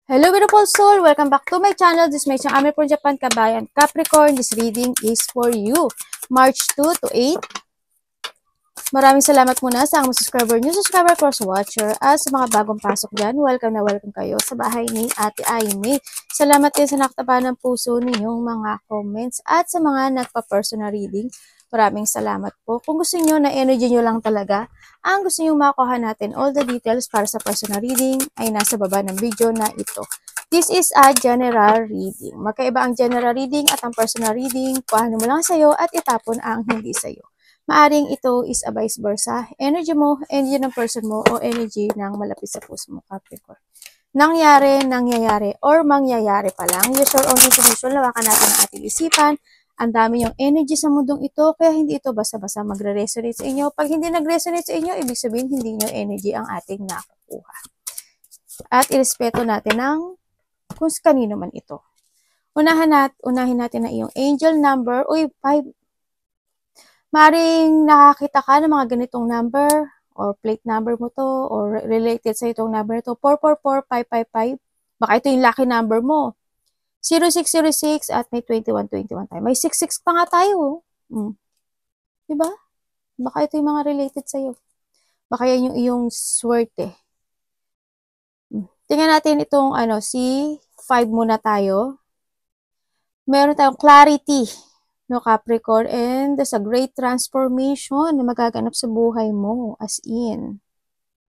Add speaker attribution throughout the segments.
Speaker 1: Hello beautiful soul! Welcome back to my channel. This is my channel from Japan, Kabayan, Capricorn. This reading is for you. March 2 to 8. Maraming salamat muna sa mga subscriber nyo, subscriber, cross watcher. At sa mga bagong pasok dyan, welcome na welcome kayo sa bahay ni Ate Aimee. Salamat din sa nakataba ng puso ninyong mga comments at sa mga nagpa-personal reading. Maraming salamat po. Kung gusto niyo na energy nyo lang talaga, ang gusto niyo makuha natin, all the details para sa personal reading ay nasa baba ng video na ito. This is a general reading. Magkaiba ang general reading at ang personal reading. Kuhanin mo lang sa'yo at itapon ang hindi sa'yo. Maaring ito is a vice versa. Energy mo, energy ng person mo, o energy ng malapit sa puso mo, Capricorn. Nangyayari, or mangyayari pa lang. Use your own intuition, lawakan natin ang ating isipan. Ang dami yung energy sa mundong ito, kaya hindi ito basta-basta magre-resonate sa inyo. Pag hindi nag-resonate sa inyo, ibig sabihin hindi nyo energy ang ating nakukuha. At irespeto natin ng kung kanino man ito. Unahin natin na iyong angel number. Uy, 5. Maring nakakita ka ng mga ganitong number, or plate number mo to, or related sa itong number to, 444555. Baka ito yung lucky number mo. 0606 at may 2121 tayo. May 66 pa nga tayo. Diba? Baka ito yung mga related sa'yo. Baka yan yung iyong swerte. Tingnan natin itong si 5 muna tayo. Meron tayong clarity, no, Capricorn, and there's a great transformation na magaganap sa buhay mo, as in.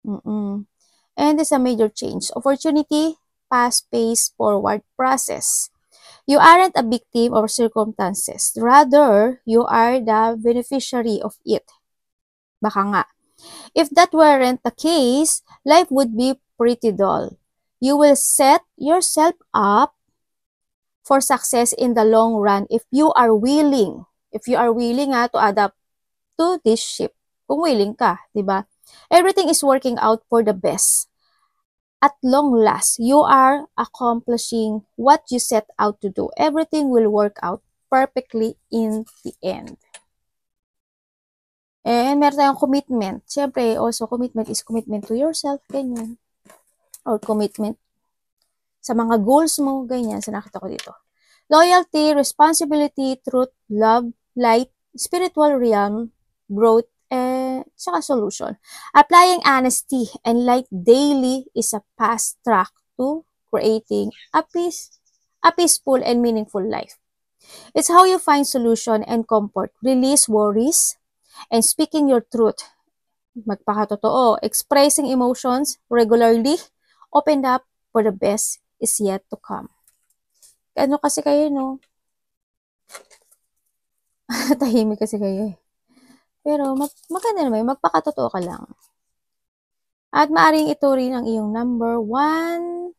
Speaker 1: And there's a major change. Opportunity, past, pace, forward, process. You aren't a victim of circumstances. Rather, you are the beneficiary of it. Baka nga. If that weren't the case, life would be pretty dull. You will set yourself up for success in the long run if you are willing. If you are willing to adapt to this ship. Kung willing ka, diba? Everything is working out for the best. At long last, you are accomplishing what you set out to do. Everything will work out perfectly in the end. And meron tayong commitment. Siyempre, also commitment is commitment to yourself, ganyan. Or commitment sa mga goals mo, ganyan. So, nakita ko dito. Loyalty, responsibility, truth, love, light, spiritual realm, growth, and saka solution. Applying honesty and light daily is a fast track to creating a peaceful and meaningful life. It's how you find solution and comfort, release worries, and speaking your truth. Magpakatotoo, expressing emotions regularly, open up for the best is yet to come. Ano kasi kayo, no? Tahimik kasi kayo eh. Pero maganda naman, magpakatotoo ka lang. At maaring ito rin ang iyong number 1,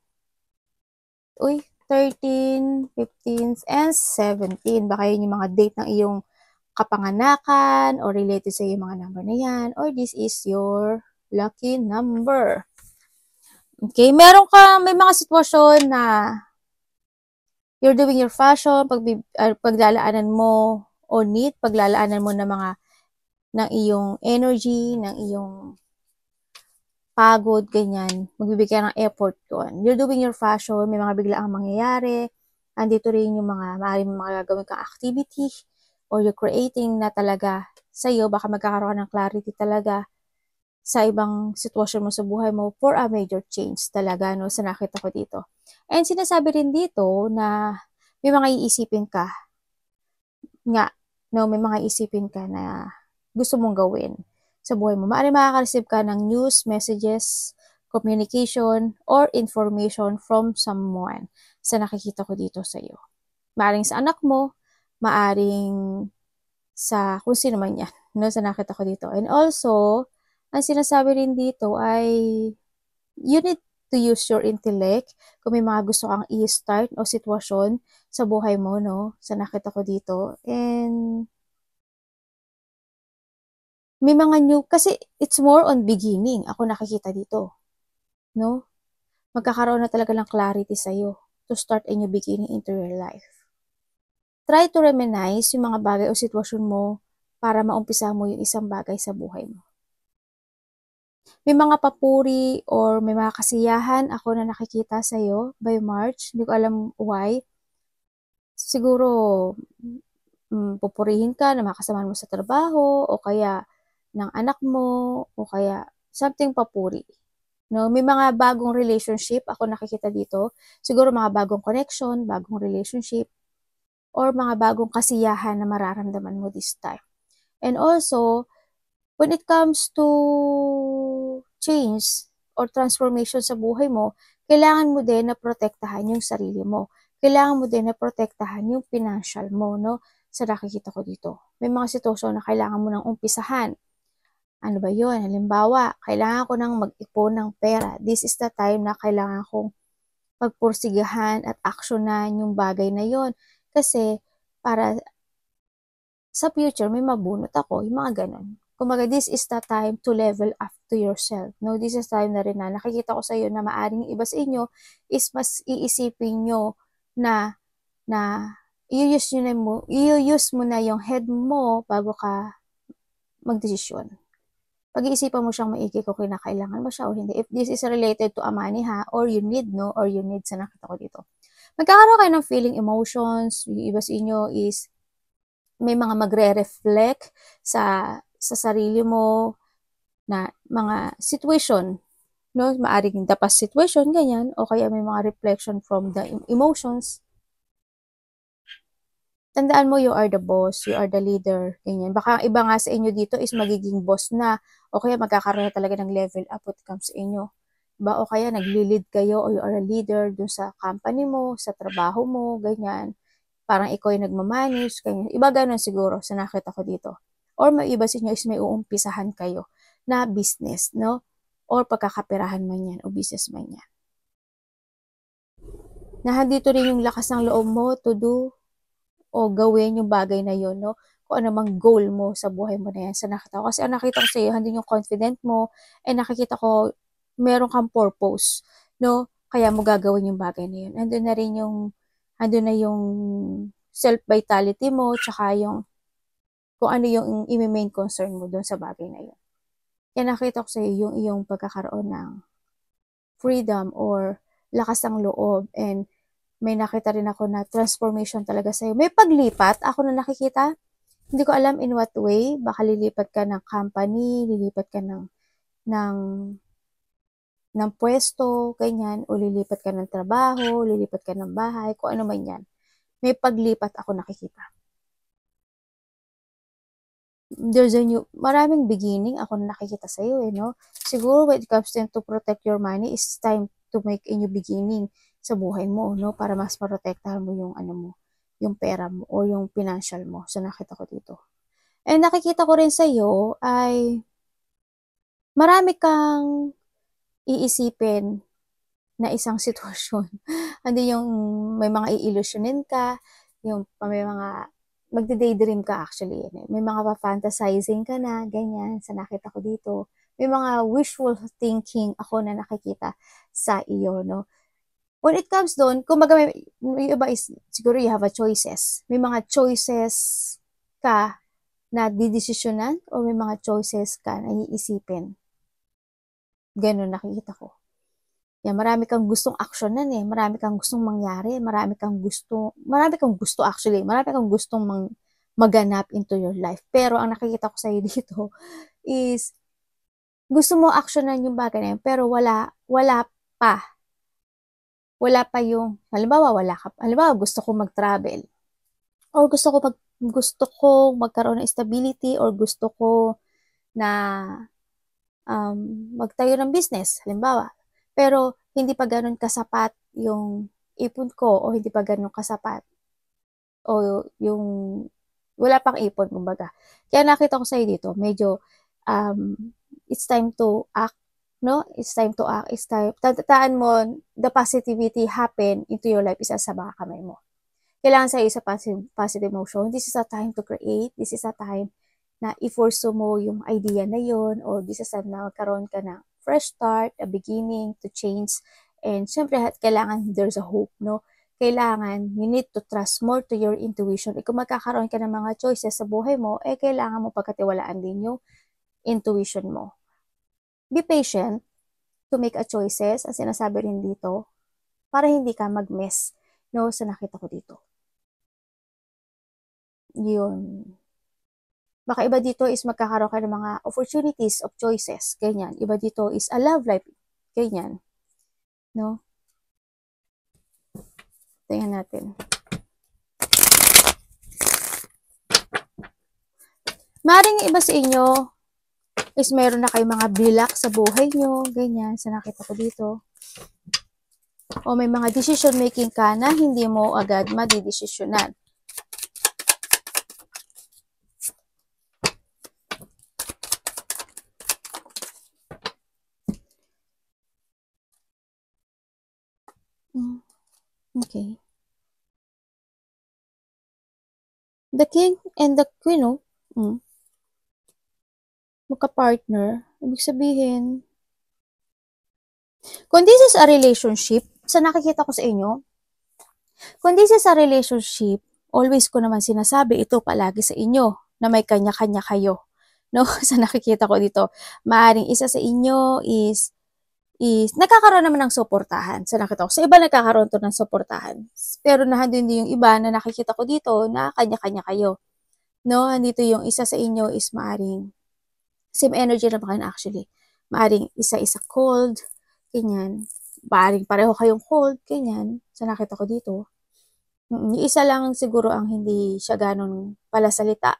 Speaker 1: 13, 15, and 17. Baka yun yung mga date ng iyong kapanganakan or related sa iyong mga number na yan. Or this is your lucky number. Okay, may mga sitwasyon na you're doing your fashion, paglalaanan mo on it, paglalaanan mo ng iyong energy, ng iyong pagod, ganyan. Magbibigay ng effort doon. You're doing your fashion, may mga biglaang mangyayari. Andito rin yung maaaring mga gagawin kang activity or you're creating na talaga sa'yo. Baka magkakaroon ng clarity talaga sa ibang sitwasyon mo sa buhay mo for a major change talaga, no, sa nakita ko dito. And sinasabi rin dito na may mga iisipin ka nga, no, may mga iisipin ka na gusto mong gawin sa buhay mo. Maaaring makaka-receive ka ng news, messages, communication, or information from someone sa nakikita ko dito sa iyo. Maaaring sa anak mo, maaaring sa kung sino man yan, no, sa nakita ko dito. And also, ang sinasabi rin dito ay you need to use your intellect kung may mga gusto kang i-start o sitwasyon sa buhay mo, no, sa nakita ko dito. And may mga new, kasi it's more on beginning, ako nakikita dito, no? Magkakaroon na talaga ng clarity sa'yo to start a new beginning into your life. Try to reminisce yung mga bagay o sitwasyon mo para maumpisa mo yung isang bagay sa buhay mo. May mga papuri or may mga kasiyahan ako na nakikita sa'yo by March. Hindi ko alam why. Siguro, pupurihin ka na mga mo sa trabaho o kaya ng anak mo o kaya something papuri. No, may mga bagong relationship ako nakikita dito. Siguro mga bagong connection, bagong relationship, or mga bagong kasiyahan na mararamdaman mo this time. And also, when it comes to change or transformation sa buhay mo, kailangan mo din na protektahan yung sarili mo. Kailangan mo din na protektahan yung financial mo, no? Sa nakikita ko dito. May mga sitwasyon na kailangan mo nang umpisahan. Ano ba yun? Halimbawa, kailangan ko nang mag-ipon ng pera. This is the time na kailangan kong pagpursigahan at aksyonan yung bagay na yon. Kasi, para sa future, may mabunot ako, yung mga ganon. Kumaga, this is the time to level up to yourself. No, this is time na rin na nakikita ko sa iyo na maaring iba sa inyo is mas iisipin nyo na i-use mo na yung head mo bago ka magdesisyon. Pag-iisipan mo siyang maigi kung kinakailangan mo siya o hindi. If this is related to a money ha, or you need, no, or you need sa nakita ko dito. Magkakaroon kayo ng feeling emotions, yung iba sa inyo is may mga magre-reflect sa sarili mo na mga situation, no? Maaring the past situation, ganyan, o kaya may mga reflection from the emotions. Tandaan mo, you are the boss, you are the leader, ganyan. Baka iba nga sa inyo dito is magiging boss na, o kaya magkakaroon na talaga ng level up when it comes sa inyo. Diba? O kaya nagli-lead kayo, o you are a leader dun sa company mo, sa trabaho mo, ganyan. Parang ikaw yung nagmamanage, ganyan. Iba ganun siguro sa nakita ko dito. Or may iba sa inyo is may uumpisahan kayo na business, no? Or pagkakapirahan man yan, o business man yan. Nahandito rin yung lakas ng loob mo to do o gawin yung bagay na yun, no? Kung ano mang goal mo sa buhay mo na yan. Sa nakita ko. Kasi ang nakita ko sa iyo, handin yung confident mo, and nakikita ko, meron kang purpose, no? Kaya mo gagawin yung bagay na yun. Andun na yung self-vitality mo, tsaka yung, kung ano yung i-main concern mo dun sa bagay na yun. Kaya nakita ko sa iyo yung iyong pagkakaroon ng freedom or lakas ng loob, and may nakita rin ako na transformation talaga sa'yo. May paglipat ako na nakikita. Hindi ko alam in what way. Baka lilipat ka ng company, lilipat ka ng pwesto, ganyan, o lilipat ka ng trabaho, lilipat ka ng bahay, kung ano man yan. May paglipat ako nakikita. There's a new, maraming beginning ako na nakikita sa'yo, no? Siguro when it comes to protect your money, it's time to make a new beginning sa buhay mo, no? Para mas protektahan mo yung ano mo, yung pera mo o yung financial mo. So nakita ko dito. And nakikita ko rin sa iyo ay marami kang iisipin na isang sitwasyon. Hindi yung may mga iilusyonin ka, yung may mga magde-daydream ka actually. May mga pa-fantasizing ka na, ganyan, sa nakita ko dito. May mga wishful thinking ako na nakikita sa iyo, no? When it comes doon, kumbaga may iba is, siguro you have a choices. May mga choices ka na didesisyonan o may mga choices ka na iisipin. Ganun nakikita ko. Yan, marami kang gustong aksyonan eh. Marami kang gustong mangyari. Marami kang gusto actually. Marami kang gustong maganap into your life. Pero ang nakikita ko sa iyo dito is gusto mo aksyonan yung bagay na yun, pero wala pa. Wala pa yung, halimbawa, gusto ko mag-travel. Or gusto ko magkaroon ng stability, or gusto ko na magtayo ng business, halimbawa. Pero hindi pa ganun kasapat yung ipon ko, o hindi pa ganun kasapat o yung wala pang ipon, kumbaga. Kaya nakita ko sa'yo dito, medyo it's time to act, no? It's time to act. It's time, tataan mo, the positivity happen into your life isa sa mga kamay mo. Kailangan sa'yo sa positive motion. This is a time to create. This is a time na i-force mo yung idea na yun, or this is a time na magkaroon ka ng fresh start, a beginning to change. And syempre, kailangan there's a hope, no? Kailangan, you need to trust more to your intuition. Kung magkakaroon ka ng mga choices sa buhay mo, kailangan mo pagkatiwalaan din yung intuition mo. be patient to make a choices, ang sinasabi rin dito, para hindi ka mag-mess, no, sa nakita ko dito. Yun. Baka iba dito is magkakaroon ka ng mga opportunities of choices, ganyan. Iba dito is a love life, ganyan. No? Tingnan natin. Maring iba sa inyo is meron na kayong mga bilak sa buhay nyo, ganyan, sa nakita ko dito. O may mga decision making ka na hindi mo agad madidesisyonan. Okay. The king and the queen, oh. Magka-partner. Ibig sabihin, kung this is a relationship, sa nakikita ko sa inyo, kung this is a relationship, always ko naman sinasabi ito palagi sa inyo, na may kanya-kanya kayo. No? Sa nakikita ko dito, maaring isa sa inyo is nagkakaroon naman ng suportahan. Sa nakita ko, sa iba nagkakaroon to ng suportahan. Pero nandun din yung iba na nakikita ko dito na kanya-kanya kayo. No? Andito yung isa sa inyo is maaring same energy na ba kayo actually. Maaring isa-isa cold, ganyan. Maaring pareho kayong cold, ganyan. Sa nakita ko dito. Yung isa lang siguro ang hindi siya ganun pala salita.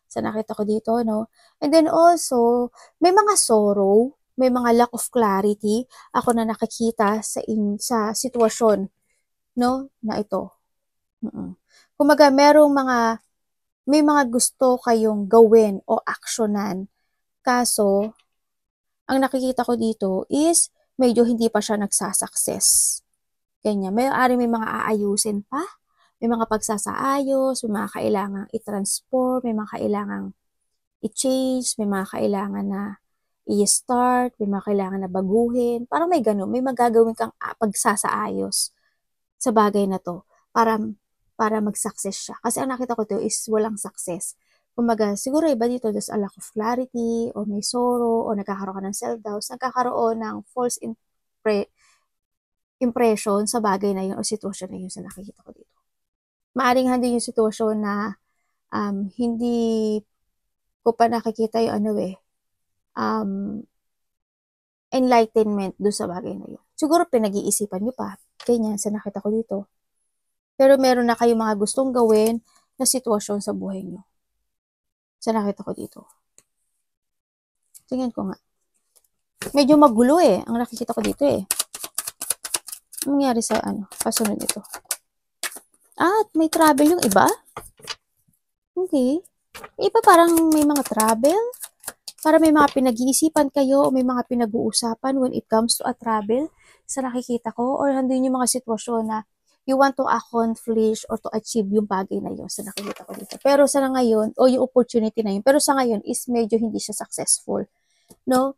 Speaker 1: Sa nakita ko dito, no? And then also, may mga sorrow, may mga lack of clarity ako na nakikita sa sitwasyon, no? Na ito. Kumaga, may mga gusto kayong gawin o aksyonan. Kaso, ang nakikita ko dito is medyo hindi pa siya nagsasucess. Ganyan. May mga aayusin pa. May mga pagsasaayos, may mga kailangang i-transform, may mga kailangang i-change, may mga kailangan na i-start, may mga kailangan na baguhin. Parang may ganun, may magagawin kang pagsasaayos sa bagay na to para mag-success siya. Kasi ang nakita ko to is walang success. Kumaga, siguro iba dito, there's a lack of clarity, or may sorrow, or nagkakaroon ka ng self-doubt, nagkakaroon ng false impression sa bagay na yun o sitwasyon na yun sa nakikita ko dito. Maaring hindi yung sitwasyon na hindi ko pa nakikita yung enlightenment doon sa bagay na yun. Siguro pinag-iisipan nyo pa, ganyan sa nakita ko dito. Pero meron na kayong mga gustong gawin na sitwasyon sa buhay nyo. Sa nakita ko dito. Tingnan ko nga. Medyo magulo ang nakikita ko dito Anong nangyari sa kasunod ito? At may travel yung iba? Okay. Iba parang may mga travel. Para may mga pinag-iisipan kayo o may mga pinag-uusapan when it comes to a travel sa nakikita ko, or handun yung mga sitwasyon na you want to accomplish or to achieve yung bagay na yun sa nakikita ko dito. Pero sa ngayon, o yung opportunity na yun, pero sa ngayon is medyo hindi siya successful. No?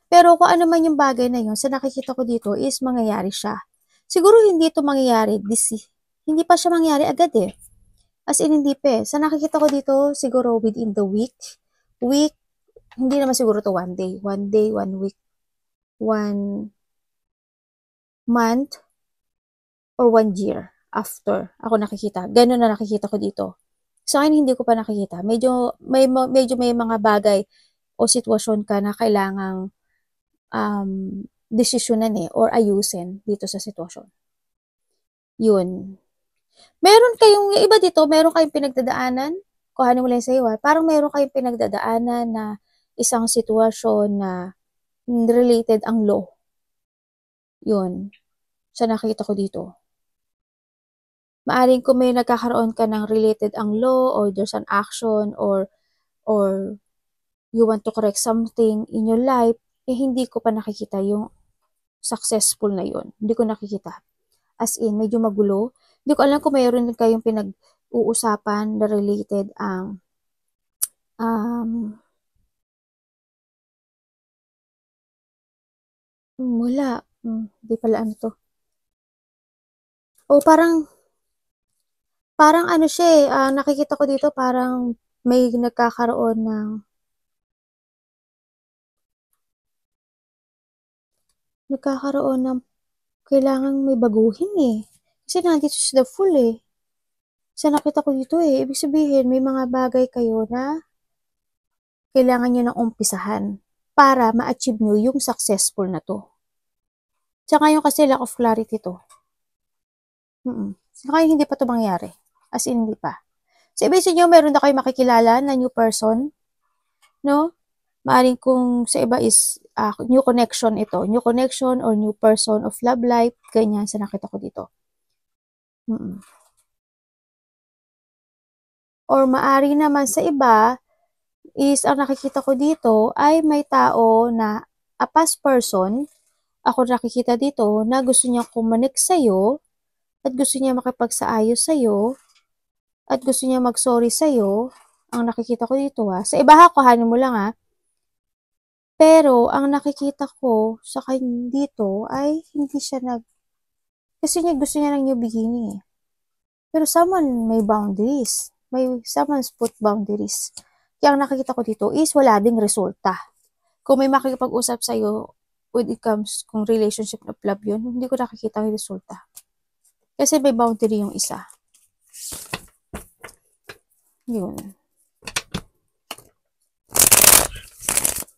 Speaker 1: Pero kung ano man yung bagay na yun, sa nakikita ko dito is mangyayari siya. Siguro hindi ito mangyayari, hindi pa siya mangyayari agad As in, hindi pa Sa nakikita ko dito, siguro within the week, hindi naman siguro to 1 day, 1 week, 1 month, or 1 year after ako nakikita. Ganun na nakikita ko dito. Sa akin, hindi ko pa nakikita. Medyo may mga bagay o sitwasyon ka na kailangang desisyonan or ayusin dito sa sitwasyon. Yun. Meron kayong, iba dito, meron kayong pinagdadaanan, kuhanin mo lang sa'yo parang meron kayong pinagdadaanan na isang sitwasyon na related ang law. Yun. Sa nakita ko dito. Maaring kung may nagkakaroon ka ng related ang law, or there's an action, or you want to correct something in your life, hindi ko pa nakikita yung successful na yun. Hindi ko nakikita. As in, medyo magulo. Hindi ko alam kung mayroon din kayong pinag-uusapan na related ang wala. Hindi pala to. O parang ano siya nakikita ko dito parang may nagkakaroon ng kailangan may baguhin eh. Kasi nandito si The Fool eh. Sa nakita ko dito eh. Ibig sabihin, may mga bagay kayo na kailangan nyo nang umpisahan para ma-achieve nyo yung successful na to. Tsaka yung kasi lack of clarity to. Saka hindi pa to mangyari. As in, hindi pa. So, ibig sabihin nyo, meron na kayo makikilala na new person. No? Maaring kung sa iba is new connection ito. New connection or new person of love life. Ganyan sa nakita ko dito. Or maari naman sa iba is ang nakikita ko dito ay may tao na a past person. Ako nakikita dito na gusto niya kumonek sa'yo at gusto niya makipagsaayos sa'yo at gusto niya mag-sorry sa'yo. Ang nakikita ko dito Sa iba kuhanin mo lang Pero, ang nakikita ko sa kanya dito ay hindi siya kasi gusto niya ng new beginning eh. Pero someone may boundaries. Someone's put boundaries. Kaya ang nakikita ko dito is wala ding resulta. Kung may makikipag-usap sa'yo when it comes kung relationship of love yun, hindi ko nakikita yung resulta. Kasi may boundary yung isa. Yun.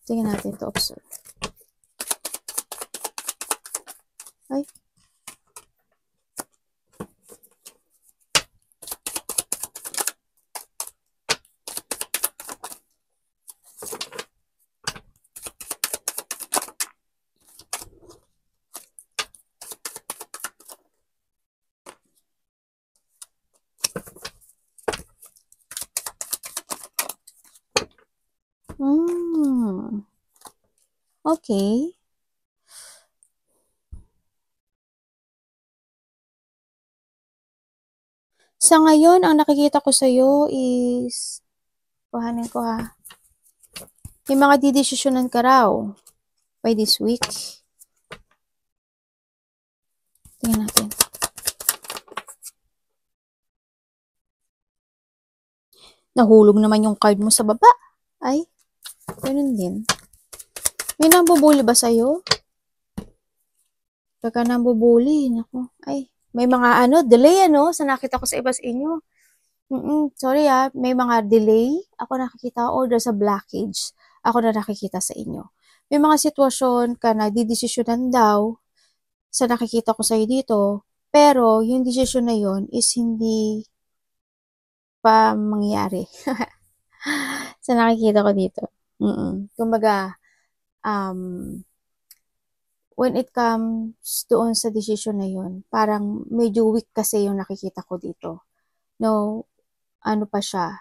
Speaker 1: Tingnan natin to observe. Ay. Okay. Sa ngayon, ang nakikita ko sa'yo is, kuhanin ko may mga didesisyonan ka raw by this week. Tingnan natin. Nahulog naman yung card mo sa baba. Ay, ganun din. May nambubuli ba sa'yo? Pagka nambubuli, naku, ay, may mga delay sa nakita ko sa iba sa inyo. Sorry may mga delay. Ako nakikita order sa blockage. Ako na nakikita sa inyo. May mga sitwasyon ka na didesisyonan daw sa nakikita ko sa'yo dito, pero yung desisyon na yon is hindi pa mangyayari. Sa nakikita ko dito. Kumbaga, when it comes doon sa decision na yun, parang medyo weak kasi yung nakikita ko dito. No, ano pa siya,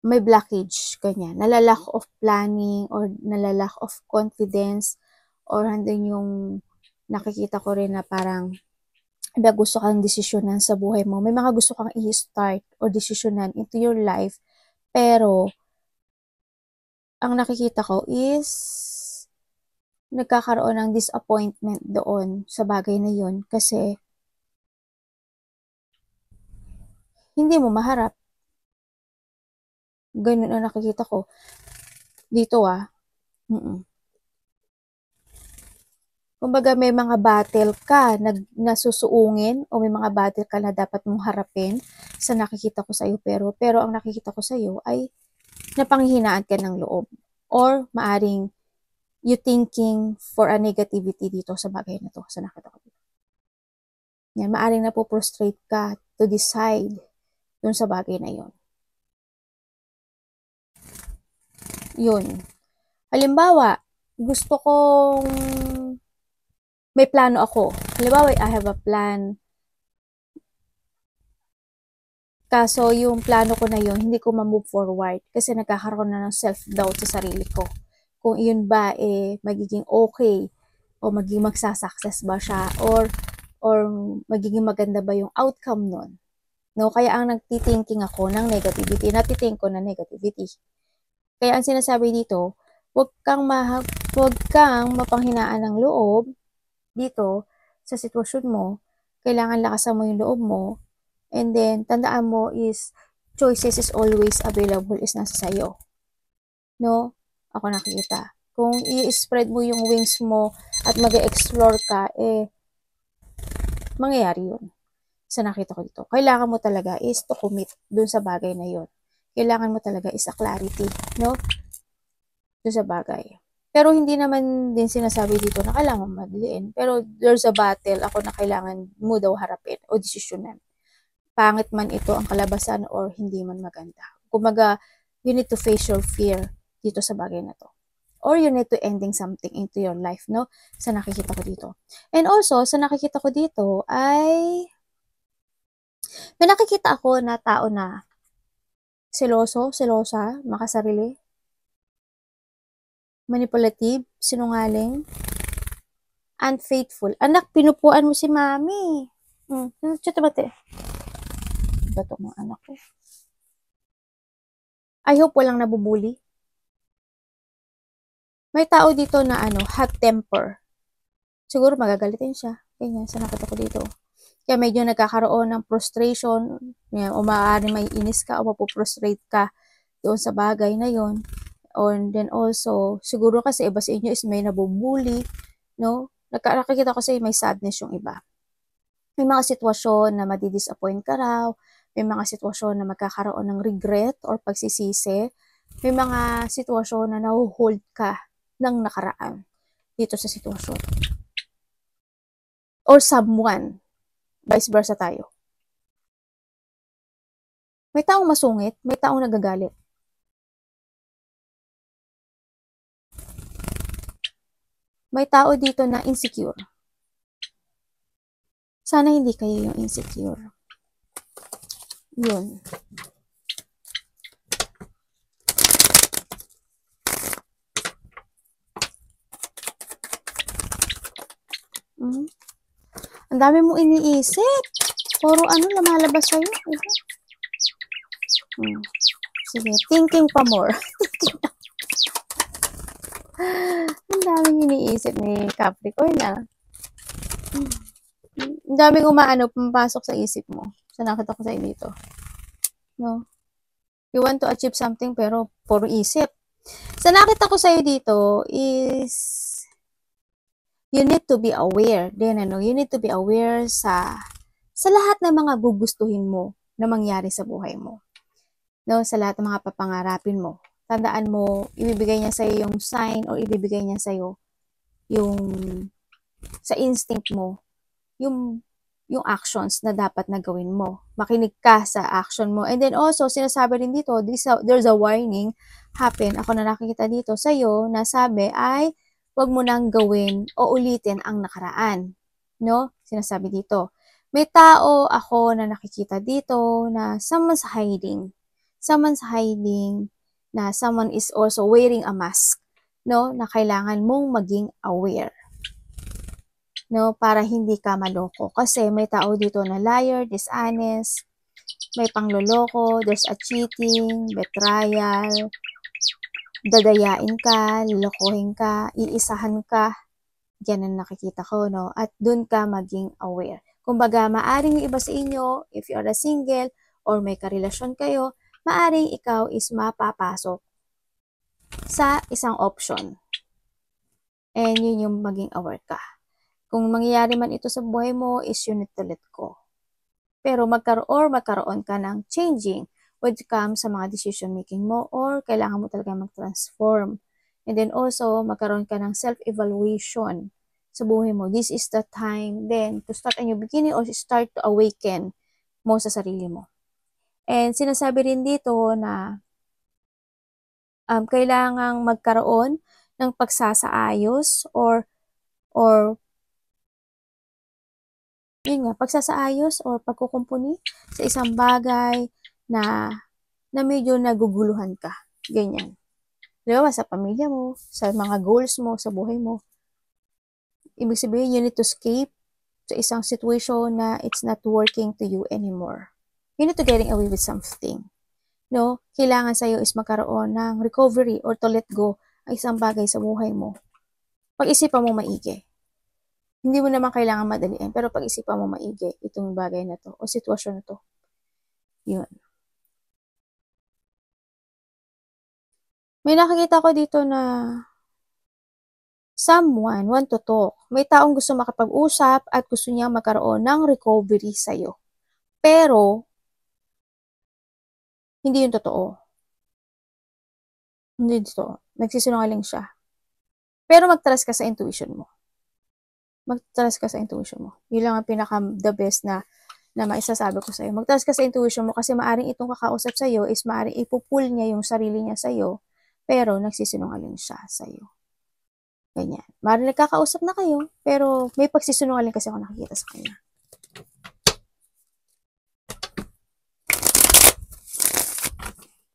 Speaker 1: may blockage, ganyan. Nalalack of planning or nalalack of confidence or handang yung nakikita ko rin na parang may gusto kang desisyonan sa buhay mo. May mga gusto kang i-start or desisyonan into your life, pero ang nakikita ko is nagkakaroon ng disappointment doon sa bagay na yun kasi hindi mo maharap. Ganun ang nakikita ko dito Kumbaga may mga battle ka na nasusuungin o may mga battle ka na dapat mong harapin sa nakikita ko sa iyo, pero ang nakikita ko sa iyo ay napanghihinaan ka ng loob or maaring you thinking for a negativity dito sa bagay na to sa nakita ko dito. Yan, maaring napoprostrate ka to decide dun sa bagay na yon. Yun. Halimbawa, gusto kong may plano ako. Halimbawa, I have a plan. Kaso, yung plano ko na yun, hindi ko ma-move forward kasi nagkakaroon na ng self-doubt sa sarili ko. Kung iyon ba, magiging okay o magiging magsasucess ba siya or magiging maganda ba yung outcome nun. No? Kaya ang nagtithinking ako ng negativity, natithink ko na negativity. Kaya ang sinasabi dito, huwag kang mapanghinaan ng loob dito sa sitwasyon mo. Kailangan lakasan mo yung loob mo And then, tandaan mo is, choices is always available is nasa sayo. No? Ako nakikita. Kung i-spread mo yung wings mo at mag-explore ka, mangyayari yun. Sa nakita ko dito. Kailangan mo talaga is to commit dun sa bagay na yun. Kailangan mo talaga is a clarity, no? Dun sa bagay. Pero hindi naman din sinasabi dito na kailangan madaliin. Pero there's a battle ako na kailangan mo daw harapin o desisyonan. Pangit man ito ang kalabasan or hindi man maganda. Kumaga, you need to face your fear dito sa bagay na to. Or you need to ending something into your life, no? Sa nakikita ko dito. And also, sa nakikita ko dito ay may nakikita ako na tao na seloso, selosa, makasarili, manipulative, sinungaling, unfaithful. Anak, pinupuan mo si mami. Chito bate. Bato mo anak ko. I hope walang nabubuli. May tao dito na hot temper. Siguro magagalitin siya. Ganyan, sa nakita ko dito. Kaya medyo nagkakaroon ng frustration. O maaari may inis ka o mapuprostrate ka doon sa bagay na yon. And then also, siguro kasi iba sa inyo is may nabubuli. No? Nakikita ko sa may sadness yung iba. May mga sitwasyon na madidisappoint ka raw. May mga sitwasyon na magkakaroon ng regret or pagsisisi. May mga sitwasyon na nahuhold ka ng nakaraan dito sa sitwasyon. Or someone. Vice versa tayo. May taong masungit, may taong nagagalit. May tao dito na insecure. Sana hindi kayo yung insecure. Yun. Ang dami mong iniisip. Puro lumalabas sa'yo. Sige, thinking pa more. Ang daming iniisip ni Capricorn na. Ang daming pumapasok sa isip mo. Sa nakita ko sa'yo dito. No? You want to achieve something pero puro isip. Sa nakita ko sa'yo dito is you need to be aware. Then you need to be aware sa lahat ng mga gugustuhin mo na mangyari sa buhay mo. No, sa lahat ng mga papangarapin mo. Tandaan mo, ibibigay niya sa'yo yung sign or ibibigay niya sa'yo yung sa instinct mo, yung actions na dapat na gawin mo. Makinig ka sa action mo. And then also, sinasabi rin dito, there's a warning happen. Ako na nakikita dito sa'yo na sabi ay huwag mo nang gawin o ulitin ang nakaraan. No? Sinasabi dito. May tao ako na nakikita dito na someone's hiding. Someone's hiding na someone is also wearing a mask. No? Na kailangan mong maging aware. No? Para hindi ka maloko. Kasi may tao dito na liar, dishonest, may pangloloko, there's a cheating, betrayal, dadayain ka, lokohin ka, iisahan ka. Yan ang nakikita ko, no? At dun ka maging aware. Kumbaga, maaring yung iba sa inyo, if you are a single or may karelasyon kayo, maaring ikaw is mapapasok sa isang option. And yun yung maging aware ka. Kung mangyayari man ito sa buhay mo, is you need to let go. Pero magkaroon ka ng changing when it comes sa mga decision making mo or kailangan mo talaga mag-transform. And then also, magkaroon ka ng self-evaluation sa buhay mo. This is the time then to start a new beginning or start to awaken mo sa sarili mo. And sinasabi rin dito na kailangang magkaroon ng pagsasaayos or yun nga, pagsasaayos or pagkukumpuni sa isang bagay na medyo naguguluhan ka. Ganyan. Diba? Sa pamilya mo, sa mga goals mo, sa buhay mo. Ibig sabihin, you need to escape sa isang situation na it's not working to you anymore. You need to getting away with something. No? Kailangan sa'yo is magkaroon ng recovery or to let go ang isang bagay sa buhay mo. Pag-isipan mo maigi. Hindi mo naman kailangan madaliin, pero pag-isipan mo maigi itong bagay na to o sitwasyon na to. Yun. May nakikita ko dito na someone want to talk. May taong gusto makapag-usap at gusto niya magkaroon ng recovery sa'yo. Pero, hindi yun totoo. Hindi totoo. Nagsisinungaling siya. Pero mag-trust ka sa intuition mo. Mag-trust ka sa intuition mo. Yun lang ang pinaka-the best na maisasabi ko sa'yo. Mag-trust ka sa intuition mo kasi maaring itong kakausap sa'yo is maaring ipupul niya yung sarili niya sa'yo, pero nagsisinungaling siya sa'yo. Ganyan. Maaring nagkakausap na kayo, pero may pagsisinungaling kasi ako nakikita sa kanya.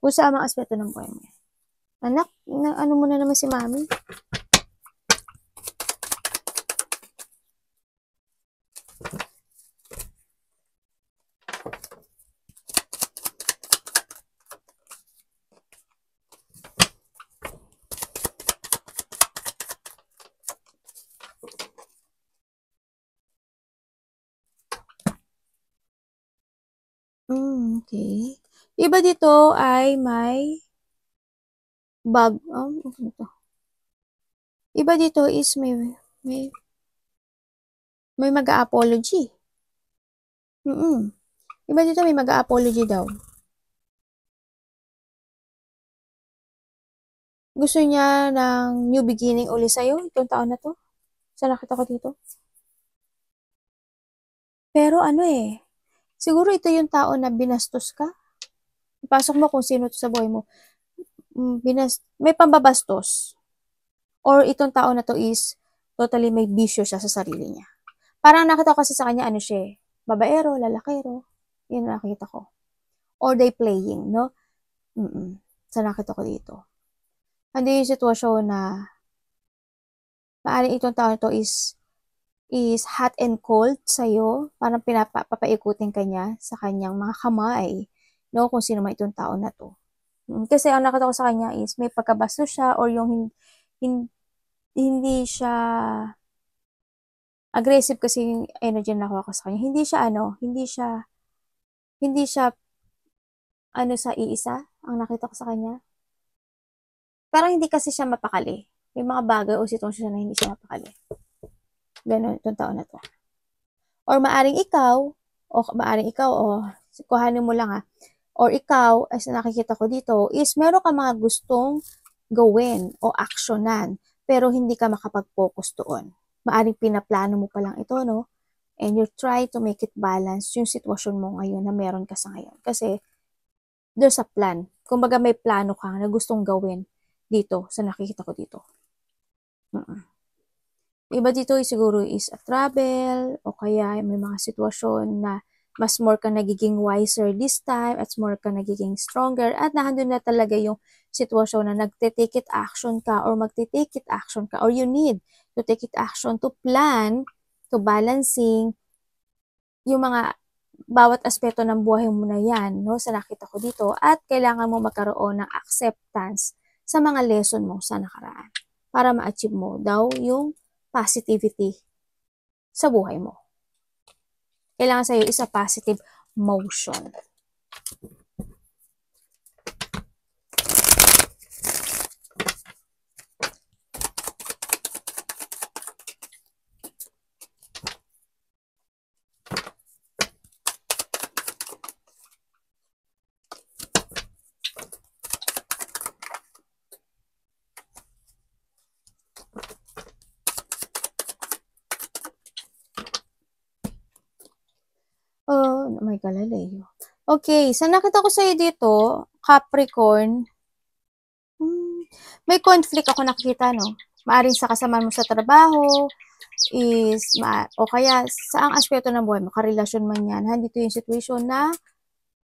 Speaker 1: Kung sa mga aspeto ng buhay mo. Anak, ano mo na naman si mami? Okay. Iba dito ay may bag. Iba dito is may mag-a-apology. Iba dito may mag-a-apology daw. Gusto niya ng new beginning uli sa'yo itong taon na to. Sa nakita ko dito. Pero siguro ito yung tao na binastos ka. Ipasok mo kung sino to sa buhay mo. May pambabastos. Or itong tao na to is totally may bisyo siya sa sarili niya. Parang nakita ko kasi sa kanya siya babaero, lalakero. Yun nakita ko. Or they playing, no? Sa nakita ko dito. Hindi yung sitwasyon na maaring itong tao na to is hot and cold sa'yo. Parang papaikutin ka niya sa kanyang mga kamay. No? Kung sino man itong tao na to. Kasi ang nakita ko sa kanya is may pagkabasto siya or yung hindi siya aggressive kasi yung energy na nakuha ko sa kanya. Hindi siya sa iisa ang nakita ko sa kanya. Parang hindi kasi siya mapakali. May mga bagay o sitwasyon na hindi siya mapakali. Ganun itong tao na to. Or maaring ikaw, kuhanin mo lang or ikaw, as nakikita ko dito, is meron ka mga gustong gawin o aksyonan, pero hindi ka makapag-focus doon. Maaring pinaplano mo pa lang ito, no? And you try to make it balance yung sitwasyon mo ngayon na meron ka sa ngayon. Kasi, there's a plan. Kumbaga may plano ka na gustong gawin dito, sa nakikita ko dito. Iba dito siguro is a travel, o kaya may mga sitwasyon na mas more ka nagiging wiser this time, at more ka nagiging stronger, at nandun na talaga yung sitwasyon na nagte-take it action ka, or magte-take it action ka, or you need to take it action to plan, to balancing yung mga bawat aspeto ng buhay mo na yan, no, sa nakita ko dito, at kailangan mo magkaroon ng acceptance sa mga lesson mo sa nakaraan para ma-achieve mo daw yung positivity sa buhay mo. Kailangan sa'yo is a positive motion. Oh, may Galileo. Okay, sa nakita ko sa'yo dito, Capricorn, may conflict ako nakikita, no? Maaring sa kasama mo sa trabaho, o kaya sa ang aspeto ng buhay mo, karelasyon man yan, dito yung situation na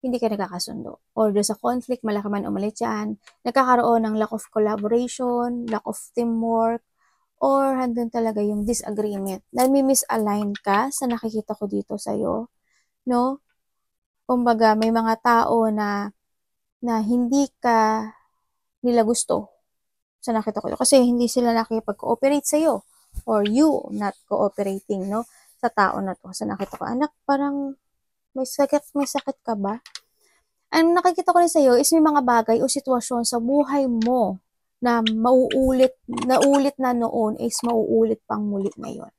Speaker 1: hindi ka nagkakasundo. Or there's a conflict, malaki man o maliit yan, nagkakaroon ng lack of collaboration, lack of teamwork, or handun talaga yung disagreement. Nami-misalign ka sa nakikita ko dito sa'yo, no? Kumbaga, may mga tao na hindi ka nila gusto sa nakita ko. Kasi hindi sila nakikipag-cooperate sa'yo. Or you not cooperating, no? Sa tao na to. Sa nakita ko, anak, parang may sakit ka ba? Ang nakikita ko rin sa'yo is may mga bagay o sitwasyon sa buhay mo na naulit na noon is mauulit pang muli ngayon.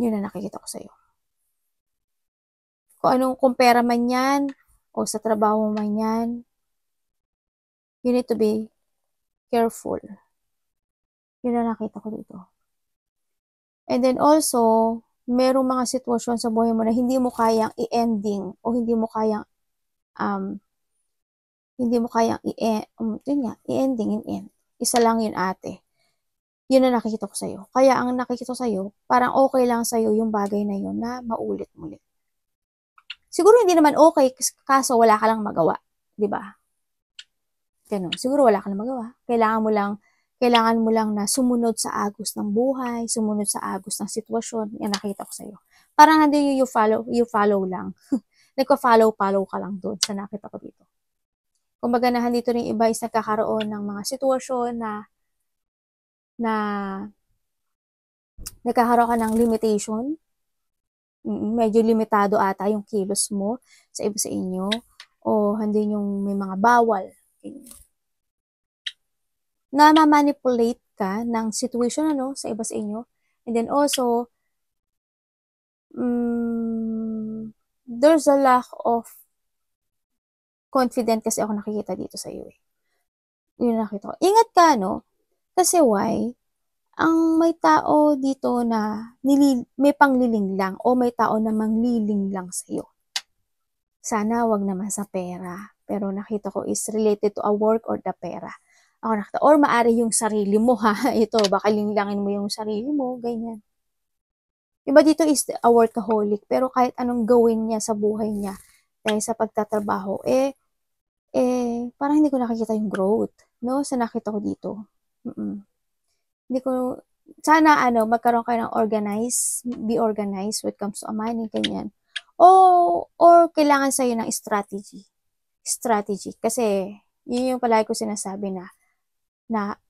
Speaker 1: Yun ang nakikita ko sa'yo. Kung pera man yan, o sa trabaho man yan, you need to be careful. Yun ang nakita ko dito. And then also, merong mga sitwasyon sa buhay mo na hindi mo kayang i-ending o hindi mo kayang i-ending in end. Isa lang yun, ate. Yun ang nakikita ko sa'yo. Kaya ang nakikita ko sa'yo, parang okay lang sa'yo yung bagay na yun na maulit muli. Siguro hindi naman okay, kaso wala ka lang magawa. Diba? Ganun. Siguro wala ka lang magawa. Kailangan mo lang na sumunod sa agos ng buhay, sumunod sa agos ng sitwasyon. Yan nakita ko sa'yo. Parang nandun yung you follow lang. Nagpa-follow ka lang doon sa nakita ko dito. Kumbaga na dito rin iba is nagkakaroon ng mga sitwasyon na nagkakaroon ka ng limitation. Medyo limitado ata yung kilos mo sa iba sa inyo. O hindi yung may mga bawal. Na ma-manipulate ka ng situation sa iba sa inyo. And then also, there's a lack of confident kasi ako nakikita dito sa iyo. Yun nakita ko. Ingat ka, Kasi why? Ang may tao dito na may pangliling lang o may tao na mangliling lang sa iyo. Sana wag naman sa pera. Pero nakita ko is related to a work or the pera. Ako nakita. Or maari yung sarili mo, ha? Ito, baka linglangin mo yung sarili mo, ganyan. Iba dito is a workaholic. Pero kahit anong gawin niya sa buhay niya, dahil sa pagtatrabaho, parang hindi ko nakikita yung growth, sa nakita ko dito. Hindi ko, sana magkaroon kayo ng be organized when it comes to money, ganyan. Or kailangan sa'yo ng strategy. Kasi, yun yung palagi ko sinasabi na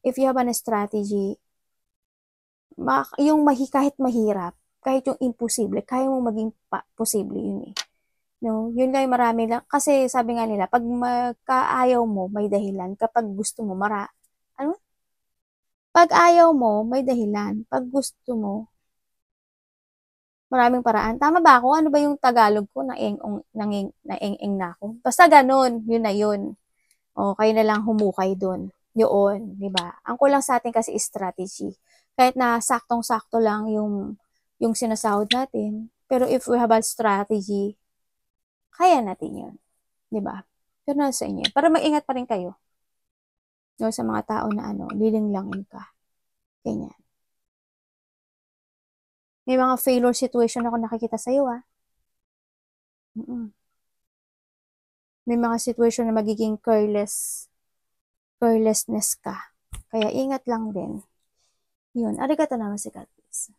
Speaker 1: if you have a strategy, yung kahit mahirap, kahit yung imposible, kaya mo maging posible yun eh. Yun lang yung marami lang. Kasi sabi nga nila, pag magkaayaw mo, may dahilan. Kapag gusto mo, pag ayaw mo, may dahilan. Pag gusto mo, maraming paraan. Tama ba ako? Ano ba yung Tagalog ko? Naeng na ako. Basta ganun, yun na yun. O, kayo na lang humukay dun. Yun, di ba? Ang kulang sa atin kasi is strategy. Kahit na saktong-sakto lang yung sinasahod natin. Pero if we have a strategy, kaya natin yun. Di ba? Pero nasa inyo. Para mag-ingat pa rin kayo. Sa mga tao na lilinglangin ka. Ganyan. May mga failure situation ako nakikita sa'yo, ah. May mga situation na magiging carelessness ka. Kaya ingat lang din. Yun. Arigato naman si God, please.